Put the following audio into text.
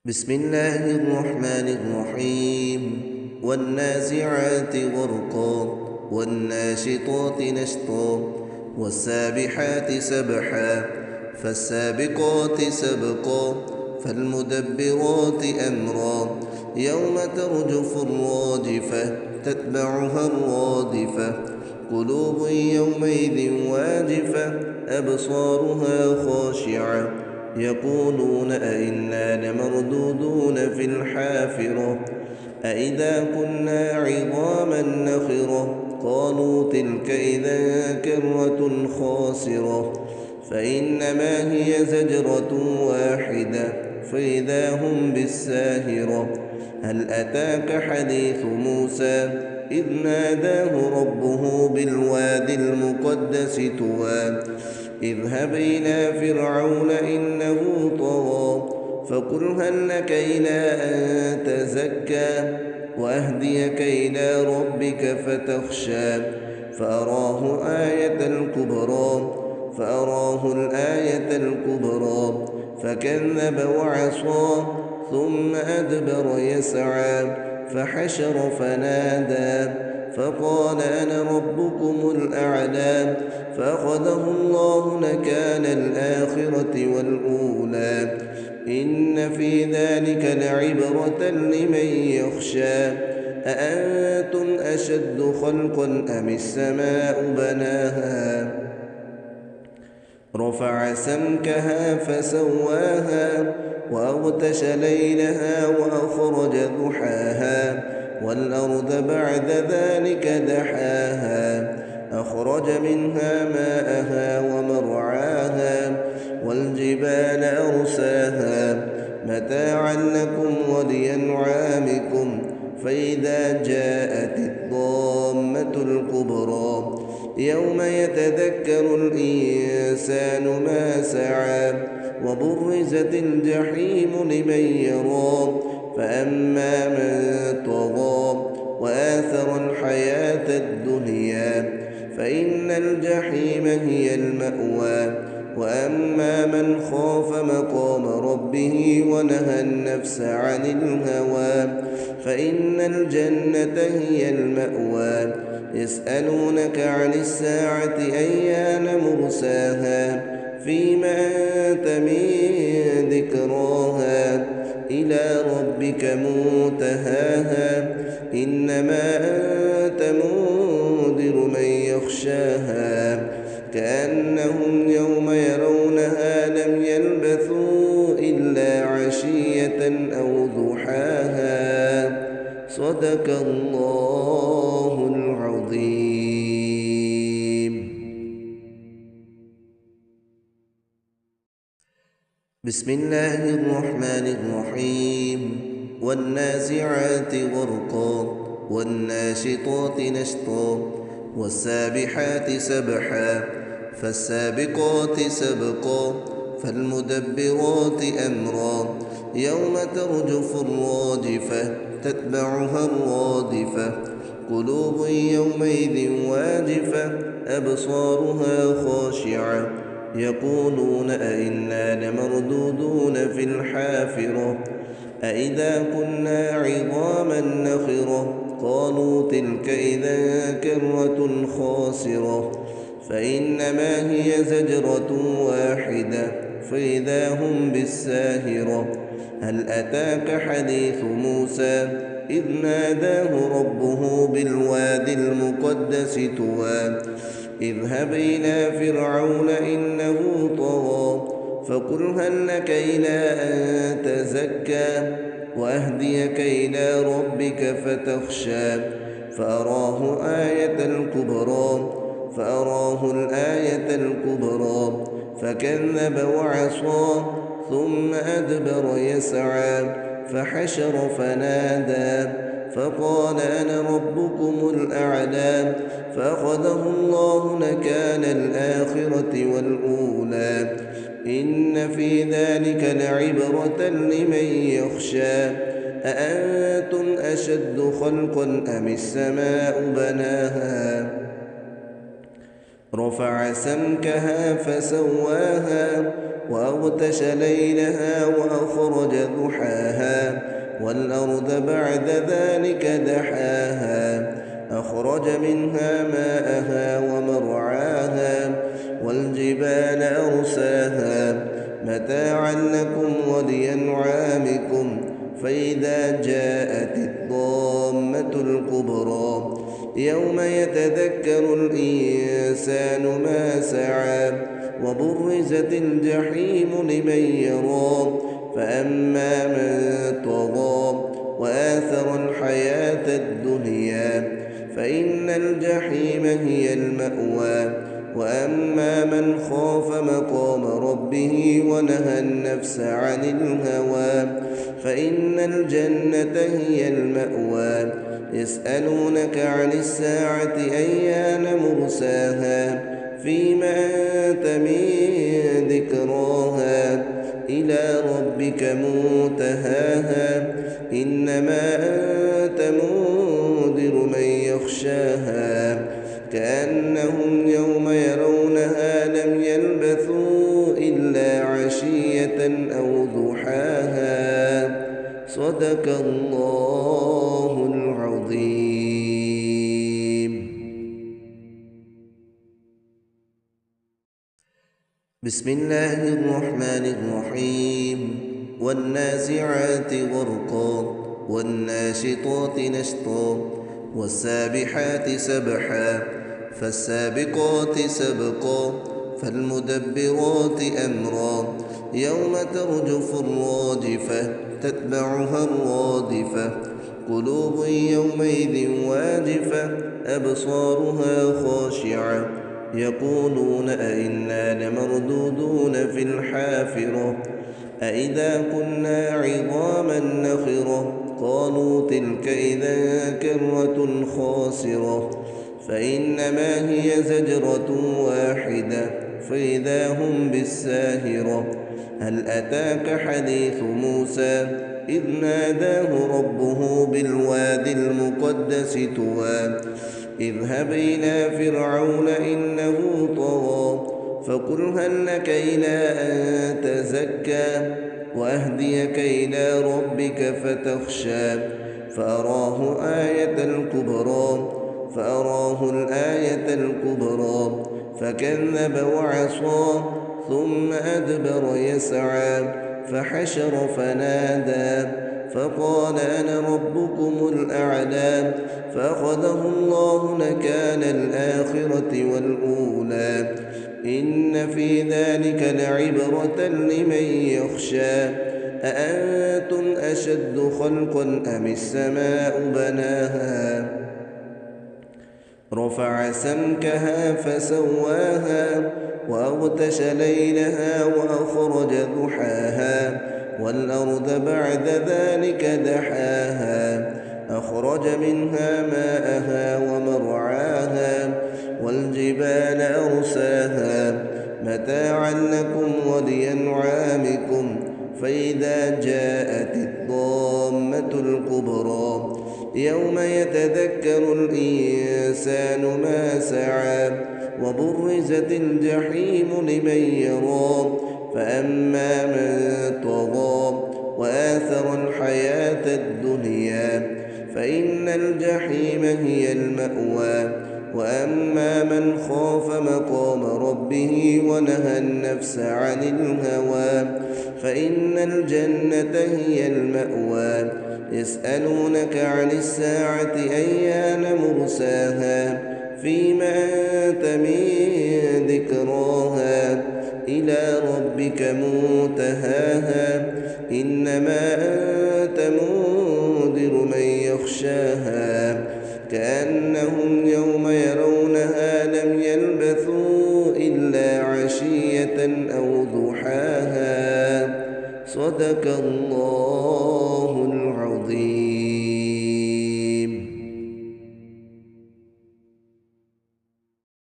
بسم الله الرحمن الرحيم والنازعات غرقا والناشطات نشطا والسابحات سبحا فالسابقات سبقا فالمدبرات أمرا يوم ترجف الراجفة تتبعها الرادفة قلوب يومئذ واجفة أبصارها خاشعة يقولون أئنا لمردودون في الحافرة أئذا كنا عظاما نخرة قالوا تلك إذا كرة خاسرة فإنما هي زجرة واحدة فإذا هم بالساهرة هل أتاك حديث موسى إذ ناداه ربه بالوادي المقدس طوى اذهب إلى فرعون إنه طغى فقل هل لك إلى أن تزكى وأهديك إلى ربك فتخشى فأراه الآية الكبرى فكذب وعصى ثم أدبر يسعى فحشر فنادى فقال أنا ربكم الأعلى فأخذه الله نكال الآخرة والأولى إن في ذلك لعبرة لمن يخشى أأنتم أشد خلقا أم السماء بناها رفع سمكها فسواها وأغتش ليلها وأخرج ضحاها والأرض بعد ذلك دحاها أخرج منها ماءها ومرعاها والجبال أرساها متاعا لكم ولأنعامكم فإذا جاءت الطامة الكبرى يوم يتذكر الإنسان ما سعى وبرزت الجحيم لمن يرى فأما من طغى وآثر الحياة الدنيا فإن الجحيم هي المأوى وأما من خاف مقام ربه ونهى النفس عن الهوى فإن الجنة هي المأوى يسألونك عن الساعة أيان مرساها فيما أنت من ذكراها إلى ربك منتهاها إنما أنت منذر من يخشاها كأنهم يوم يرونها لم يلبثوا إلا عشية أو ضحاها صدق الله العظيم. بسم الله الرحمن الرحيم والنازعات غرقا والناشطات نشطا والسابحات سبحا فالسابقات سبقا فالمدبرات أمرا يوم ترجف الراجفة تتبعها الرادفة قلوب يومئذ واجفة أبصارها خاشعة يقولون أئنا لمردودون في الحافرة أئذا كنا عظاما نخرة قالوا تلك إذا كرة خاسرة فإنما هي زجرة واحدة فإذا هم بالساهرة هل أتاك حديث موسى إذ ناداه ربه بالوادي المقدس طوى اذهب إلى فرعون إنه طغى فقل هل لك إلى أن تزكى وأهديك إلى ربك فتخشى فأراه الآية الكبرى فكذب وعصى ثم أدبر يسعى فحشر فنادى فقال أنا ربكم الأعلى فأخذه الله نكال الآخرة والأولى إن في ذلك لعبرة لمن يخشى أأنتم أشد خلقا أم السماء بناها رفع سمكها فسواها وأغتش ليلها وأخرج ضحاها والأرض بعد ذلك دحاها أخرج منها ماءها ومرعاها والجبال أرساها متاعا لكم ولأنعامكم فإذا جاءت الطامة الكبرى يوم يتذكر الإنسان ما سعى وبرزت الجحيم لمن يرى فأما من طغى وآثر الحياة الدنيا فإن الجحيم هي المأوى وأما من خاف مقام ربه ونهى النفس عن الهوى فإن الجنة هي المأوى يسألونك عن الساعة أيان مرساها فيما أنت من ذكراها إلى ربك منتهاها إنما أنت منذر من يخشاها كأنهم يوم يرونها لم يلبثوا إلا عشية أو ضحاها صدق الله العظيم. بسم الله الرحمن الرحيم والنازعات غرقا والناشطات نشطا والسابحات سبحا فالسابقات سبقا فالمدبرات أمرا يوم ترجف الراجفة تتبعها الرادفة قلوب يومئذ واجفة أبصارها خاشعة يقولون أئنا لمردودون في الحافرة أئذا كنا عظاما نخرة قالوا تلك إذا كرة خاسرة فإنما هي زجرة واحدة فإذا هم بالساهرة هل أتاك حديث موسى إذ ناداه ربه بالوادي المقدس طوى اذهب إلى فرعون إنه طغى فقل هل لك إلى أن تزكى وأهديك إلى ربك فتخشى فأراه الآية الكبرى فكذب وعصى ثم أدبر يسعى فحشر فنادى فقال أنا ربكم الأعلى فأخذه الله نكال الآخرة والأولى إن في ذلك لعبرة لمن يخشى أأنتم أشد خلقا أم السماء بناها رفع سمكها فسواها وأغتش ليلها وأخرج ضحاها والأرض بعد ذلك دحاها أخرج منها ماءها ومرعاها والجبال أرساها متاعا لكم ولأنعامكم فإذا جاءت الطامة الكبرى يوم يتذكر الإنسان ما سعى وبرزت الجحيم لمن يرى فأما من طغى وآثر الحياة الدنيا فإن الجحيم هي المأوى وأما من خاف مقام ربه ونهى النفس عن الهوى فإن الجنة هي المأوى يسألونك عن الساعة أيان مرساها فيما أنت من ذكراها إلى ربك منتهاها إنما أنت منذر من يخشاها كأنهم يوم يرونها لم يلبثوا إلا عشية أو ضحاها صدق الله